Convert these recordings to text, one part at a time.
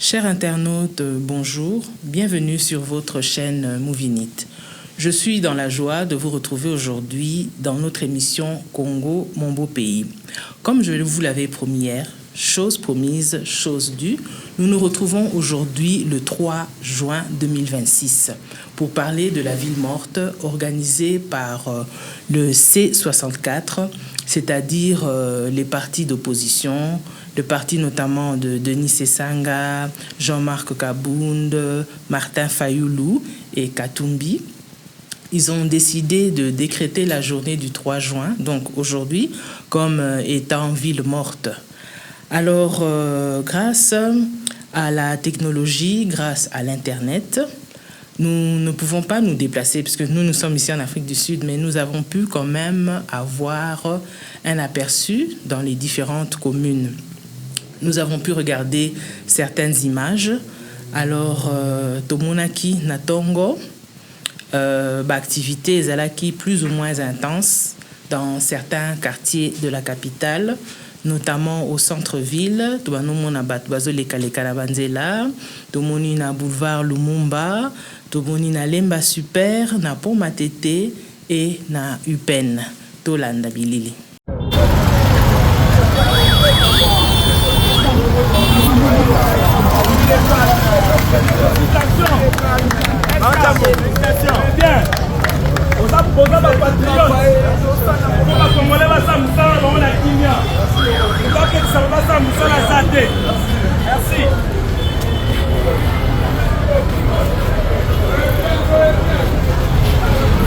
Chers internautes, bonjour, bienvenue sur votre chaîne Movinit. Je suis dans la joie de vous retrouver aujourd'hui dans notre émission Congo, mon beau pays. Comme je vous l'avais promis hier, chose promise, chose due, nous nous retrouvons aujourd'hui le 3 juin 2026 pour parler de la ville morte organisée par le C64, c'est-à-dire les partis d'opposition, le parti notamment de Denis Sessanga, Jean-Marc Kabound, Martin Fayoulou et Katumbi. Ils ont décidé de décréter la journée du 3 juin, donc aujourd'hui, comme étant ville morte. Alors, grâce à la technologie, grâce à l'Internet, nous ne pouvons pas nous déplacer, parce que nous sommes ici en Afrique du Sud, mais nous avons pu quand même avoir un aperçu dans les différentes communes. Nous avons pu regarder certaines images. Alors, Tomonaki Natongo, activité Zalaki plus ou moins intense dans certains quartiers de la capitale, notamment au centre-ville. Tobanomona Batbazo Kalekalabandela, Tomoni na boulevard Lumumba, Tomoni na Lemba Super, na Pont Matete et na Upen, Tolanda Bilili. Bien. On a posé la patriote. On va commander la Samsung, on a Kimia. On va que ça va Samsung la santé. Merci.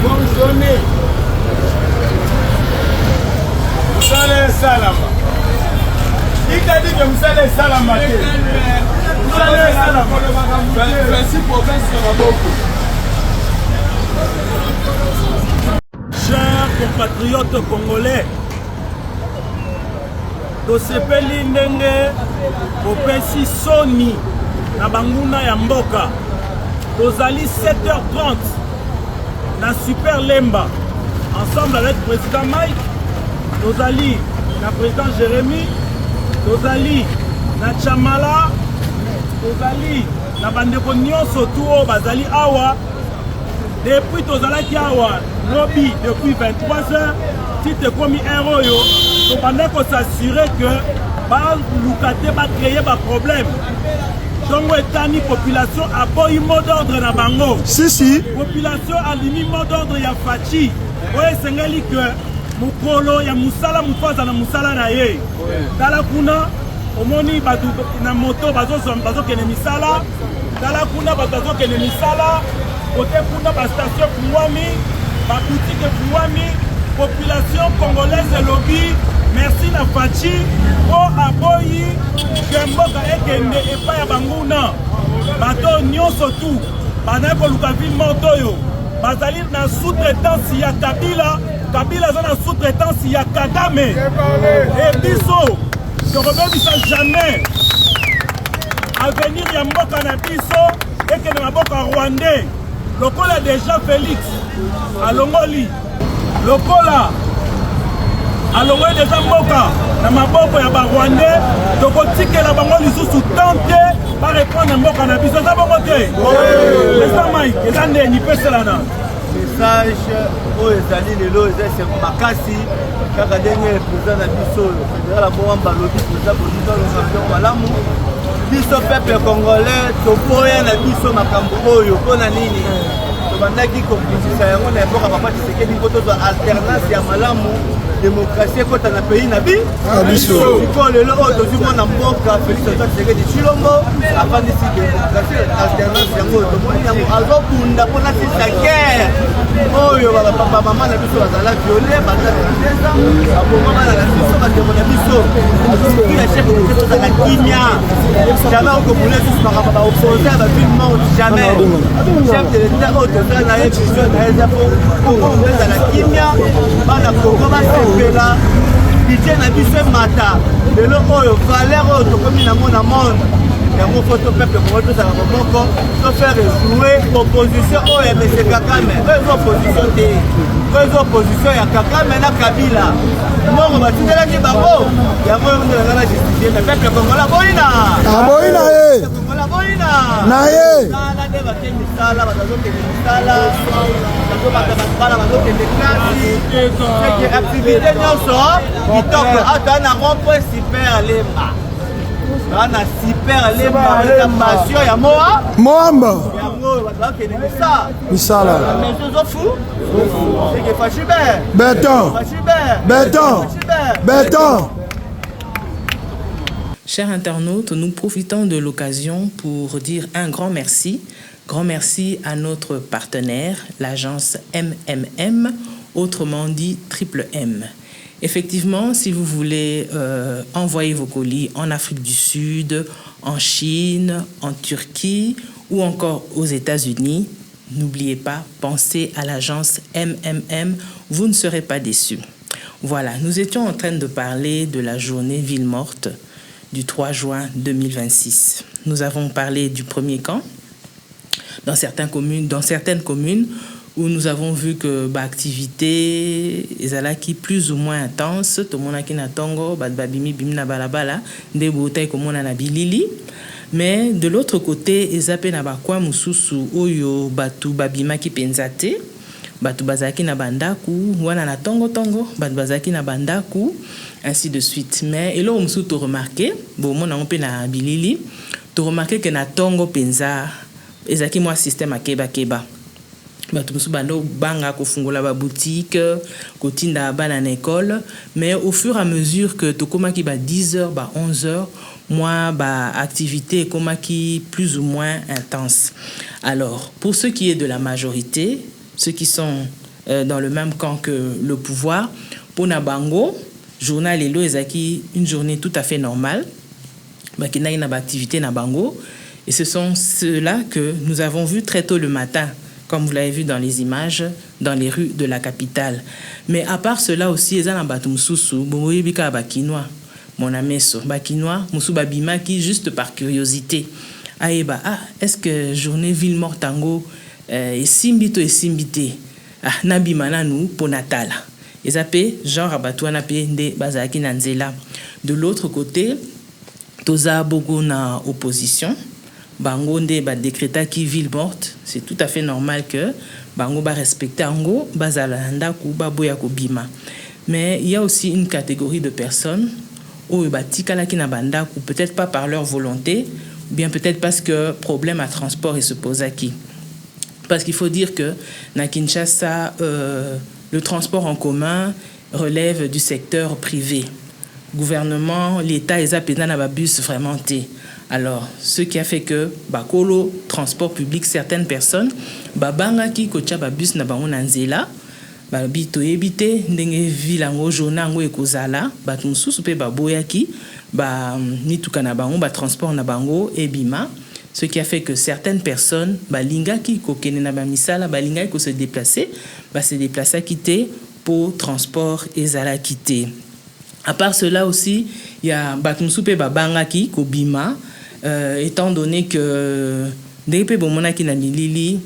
Bonne journée. Vous allez salama. Il t'a dit que vous allez salama. Vous allez salama. Merci pour chers compatriotes congolais, tosepeli ndenge kopesi soni na banguna ya mboka. Tozali 7h30 na Super Lemba ensemble avec le président Mike, tozali na président Jérémy, tozali na Chamala, tozali na bandeko nyonso tuo bazali awa. Depuis tozalaki awa lobby depuis 23h, si te komi héros yo, to pendant qu'on s'assurer que ba lukate ba créer ba problème. Donc etani population a boyi mot d'ordre na bango. Si population a limi mot d'ordre ya fachi. Oye sengeli que mukolo ya musala mufaza na musala na ye. Tala kuna omoni batu na moto bazo kene misala. Tala kuna bazo kene misala. Côté kuna ba station Kouami, ba boutique Kouami, population congolaise lobby, merci na fachi o aboyi kemboka ekende epa ya banguna. Bato nyonso tu bana ko luka ville morto yo. Bazali na sous-traitance ya Kabila za na sous-traitance ya Kagame. Et biso, je reviens jamais. Avenir ya mboka na biso ekende na mboka rwandais. Lokola déjà Félix alongoli lokola alongoli déjà mboka na maboko ya barwandais tokotikela bango lisusu tante ba répondre mboka na biso za bongo te. Président Mike eza ndeni peselana message oyo ezali lelo eza makasi kaka ndenge président na biso fédéral Mwamba lobi président Bonizo longa malamu biso peuple congolais toboya na biso makambo oyo pona nini tobandaki kompetisa yango na mboka papa Tshisekedi mpo tozwa alternance ya malamu démocratie ekota na pays na biso sikoyo lelo oyo tozwi mwana mboka Félix Tshisekedi Tshilombo afandisi démocratie alternance yango oyo tomoni yango azobunda mpona sisa guerre oyo bamama na biso bazala viole bazala babomama na biso bandeko na biso azokila chef de tozala kimia jamais okomona lisusu makambo baopposé ya baville morte jamais chef de l'état oyo tozala na ye vision na ye eza po kongo ezala kimia bana kongo basepela bidje na biso emata lelo oyo valeur oyo tokomi nango na monde yango foto peuple kongo tozala moko to faire jouer opposition oyo ya mese Kagame oyo eza opposition te oyo eza opposition ya Kagame na Kabila mbongo batindelaki bango yango oyo ndelanga na justifie na peuple kongola boyina ye Naye. Sala de baké misala, bazoke misala. Bazobata bazokende classe. C'est que activité nyonso kitoko ata na rond-point super lemba. Bana super lemba la passion ya moa. Moamba. Yango bazokende misala. Misala. Mais zo fou. C'est que Fachibert. Béton. Béton. Béton. Chers internautes, nous profitons de l'occasion pour dire un grand merci. Grand merci à notre partenaire, l'agence MMM, autrement dit Triple M. Effectivement, si vous voulez envoyer vos colis en Afrique du Sud, en Chine, en Turquie ou encore aux États-Unis, n'oubliez pas, pensez à l'agence MMM, vous ne serez pas déçus. Voilà, nous étions en train de parler de la journée Ville Morte du 3 juin 2026. Nous avons parlé du premier camp dans certaines communes où nous avons vu que l'activité est plus ou moins intense. Tout le monde qui na tongo, babimi bimna balabala, des bouteilles comme on a bilili. Mais de l'autre côté, ezape na bakwa mususu oyo batu babima ki penzate, batu bazaki na bandaku, wana na tongo batu bazaki na bandaku, ainsi de suite. Mais et là on to remarqué, bon mon na pe na bilili, to remarqué que na tongo penza ezaki moi système akeba keba. Batu musu bando banga ko fungola ba boutique, ko tinda bana na école, mais au fur et à mesure que to koma ki ba 10h, ba 11h, moi, activité comme qui plus ou moins intense. Alors, pour ce qui est de la majorité, ceux qui sont dans le même camp que le pouvoir, pour Nabango, journal Elo Ezaki, une journée tout à fait normale, qui n'a une activité Nabango, et ce sont ceux-là que nous avons vus très tôt le matin, comme vous l'avez vu dans les images, dans les rues de la capitale. Mais à part cela aussi, ils ont Batumsusu, Bomoyibika Bakinois. Mon ameso bakinois musu babima qui juste par curiosité aeba est-ce que journée ville mortango et simbito nabima nanu pour Natal ezapé genre abatwana pe nde bazaki na nzela. De l'autre côté toza bogo na opposition bango nde ba décréta qui ville morte, c'est tout à fait normal que bango ba respecter ango bazala ndaku ba boya ko bima. Mais il y a aussi une catégorie de personnes ou peut-être pas par leur volonté, ou bien peut-être parce que problème à transport se pose à qui. Parce qu'il faut dire que na Kinshasa, le transport en commun relève du secteur privé. Gouvernement, l'État, ils appellent na bus vraiment té. Alors, ce qui a fait que bakolo transport public, certaines personnes, babanga ki kocha bus na bango nanzela. Bito ebite ndenge vilango jona ngo ekozala batu mususu pe baboyaki mituka na bango transport na bango ebima, ce qui a fait que certaines personnes balingaki kokene na bamisala balingaki ko se déplacer quitter pour transport ezala quitter. À part cela aussi, il y a batu mususu pe babangaki kobima étant donné que ndenge pe bomonaki na milili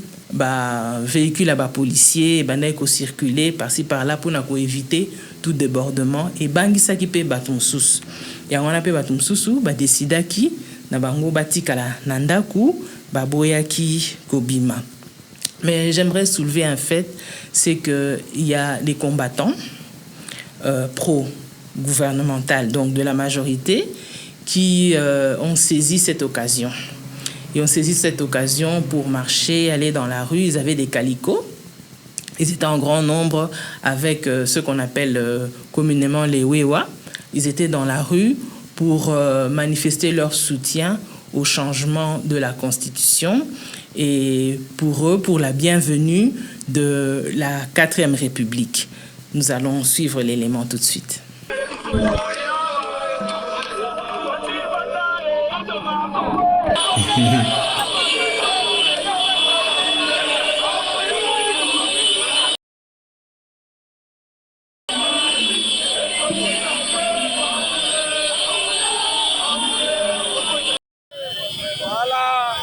véhicule à policier ko circuler par-ci par-là pour éviter tout débordement et bangisa ki pe batum sous ya wana pe batum susu décida ki na bango batikala nandaku boyaki kobima. Mais j'aimerais soulever un fait, c'est que il y a des combattants pro-gouvernemental, donc de la majorité, qui ont saisi cette occasion. Ils ont saisi cette occasion pour marcher, aller dans la rue. Ils avaient des calicots. Ils étaient en grand nombre avec ce qu'on appelle communément les Wewa. Ils étaient dans la rue pour manifester leur soutien au changement de la Constitution et pour eux, pour la bienvenue de la 4e République. Nous allons suivre l'élément tout de suite. Voilà,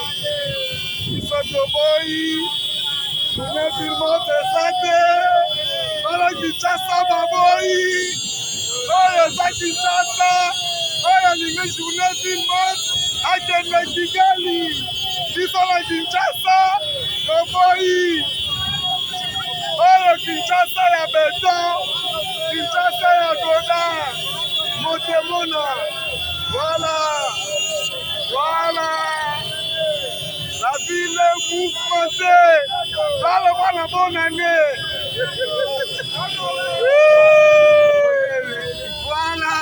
ils sont obéis, nous ne firmons des actes, voilà qui chasse ma boy, oh ça qui chasse, oh il y a une journée firmante, à Kigali, biso na Kinshasa toboyi oyo Kinshasa ya beton Kinshasa ya godin motemona voilà la ville mouvementée dans le bonne année voilà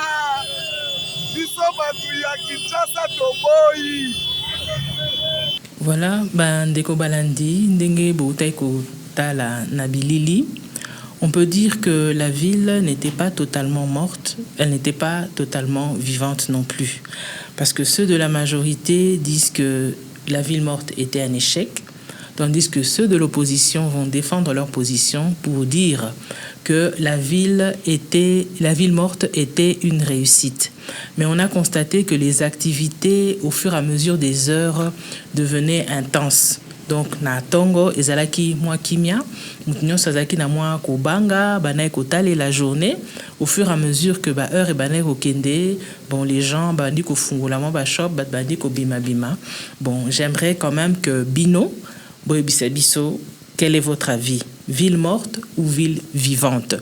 biso batu ya Kinshasa toboyi. Voilà, Ndeko Balandi, Ndenge Boutaiko Tala Nabilili. On peut dire que la ville n'était pas totalement morte, elle n'était pas totalement vivante non plus. Parce que ceux de la majorité disent que la ville morte était un échec, tandis que ceux de l'opposition vont défendre leur position pour dire que la ville morte était une réussite. Mais on a constaté que les activités, au fur et à mesure des heures, devenaient intenses. Donc, na tongo, ezalaki mwa kimia, mutinyo sazaki na mwa kobanga, banaye kotale la journée. Au fur et à mesure que heure et banaye kokende, bon, les gens bandi ko fungola mwa ba shop, bandi ko bima bima. Bon, j'aimerais quand même que Bino, Boyebisabiso, quel est votre avis? Ville morte ou ville vivante?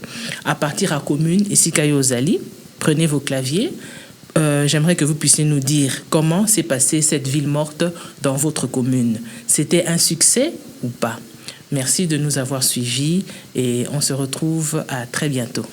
À partir à commune, ici Kayozali, prenez vos claviers. J'aimerais que vous puissiez nous dire comment s'est passée cette ville morte dans votre commune. C'était un succès ou pas? Merci de nous avoir suivis et on se retrouve à très bientôt.